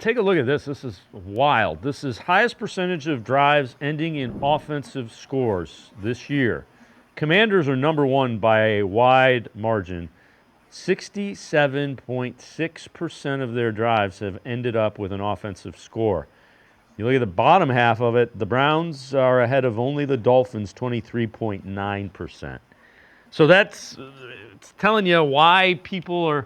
take a look at this. This is wild. This is highest percentage of drives ending in offensive scores this year. Commanders are number one by a wide margin. 67.6% of their drives have ended up with an offensive score. You look at the bottom half of it, the Browns are ahead of only the Dolphins, 23.9%. So it's telling you why people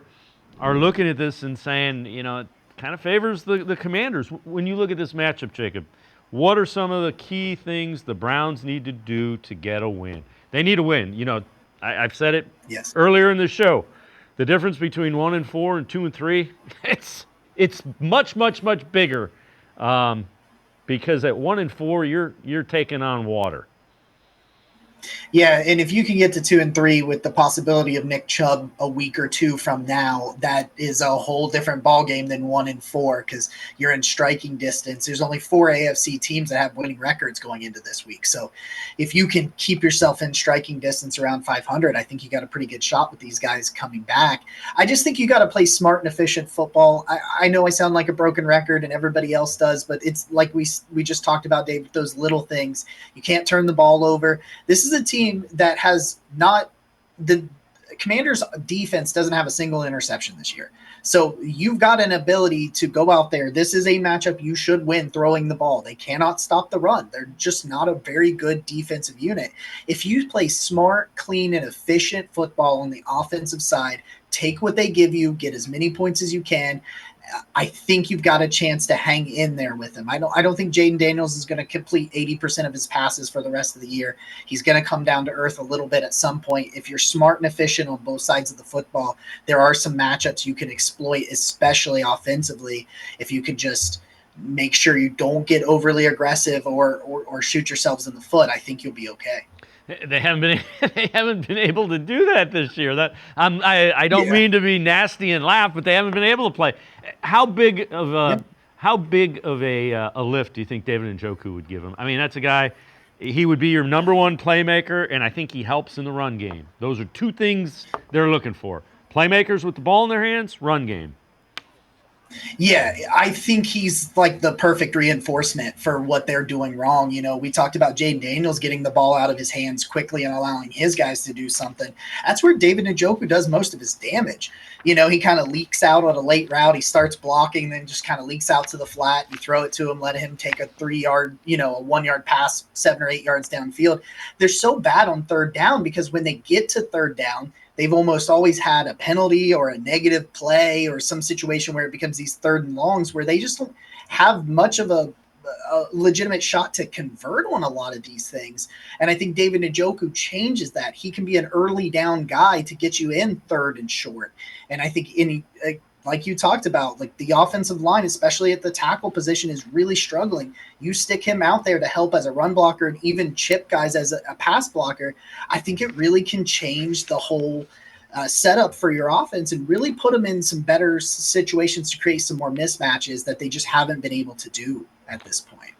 are looking at this and saying, it kind of favors the Commanders. When you look at this matchup, Jacob, what are some of the key things the Browns need to do to get a win? They need a win. I've said it Yes. earlier in the show. The difference between 1-4 and 2-3, it's much, much, much bigger. Because at 1-4, you're taking on water. Yeah, and if you can get to 2-3 with the possibility of Nick Chubb a week or two from now, that is a whole different ballgame than 1-4 because you're in striking distance. There's only 4 AFC teams that have winning records going into this week. So if you can keep yourself in striking distance around 500, I think you got a pretty good shot with these guys coming back. I just think you got to play smart and efficient football. I know I sound like a broken record and everybody else does, but it's like we just talked about, Dave, those little things. You can't turn the ball over. This is a team that has not the Commanders defense doesn't have a single interception this year. So you've got an ability to go out there. This is a matchup you should win throwing the ball. They cannot stop the run. They're just not a very good defensive unit. If you play smart, clean, and efficient football on the offensive side, take what they give you, get as many points as you can, I think you've got a chance to hang in there with him. I don't think Jaden Daniels is going to complete 80% of his passes for the rest of the year. He's going to come down to earth a little bit at some point. If you're smart and efficient on both sides of the football, there are some matchups you can exploit, especially offensively, if you can just make sure you don't get overly aggressive or shoot yourselves in the foot. I think you'll be okay. They haven't been they haven't been able to do that this year. I don't Yeah. mean to be nasty and laugh, but they haven't been able to play. How big of a Yep. how big of a lift do you think David Njoku would give him? I mean, that's a guy. He would be your number one playmaker, and I think he helps in the run game. Those are two things they're looking for: playmakers with the ball in their hands, run game. Yeah, I think he's like the perfect reinforcement for what they're doing wrong. We talked about Jaden Daniels getting the ball out of his hands quickly and allowing his guys to do something. That's where David Njoku does most of his damage. He kind of leaks out on a late route. He starts blocking, then just kind of leaks out to the flat. You throw it to him, let him take a 3-yard, a 1-yard pass, 7 or 8 yards downfield. They're so bad on third down because when they get to third down, they've almost always had a penalty or a negative play or some situation where it becomes these third and longs where they just don't have much of a legitimate shot to convert on a lot of these things. And I think David Njoku changes that. He can be an early down guy to get you in third and short. And I think like you talked about, like the offensive line, especially at the tackle position, is really struggling. You stick him out there to help as a run blocker and even chip guys as a pass blocker. I think it really can change the whole setup for your offense and really put them in some better situations to create some more mismatches that they just haven't been able to do at this point.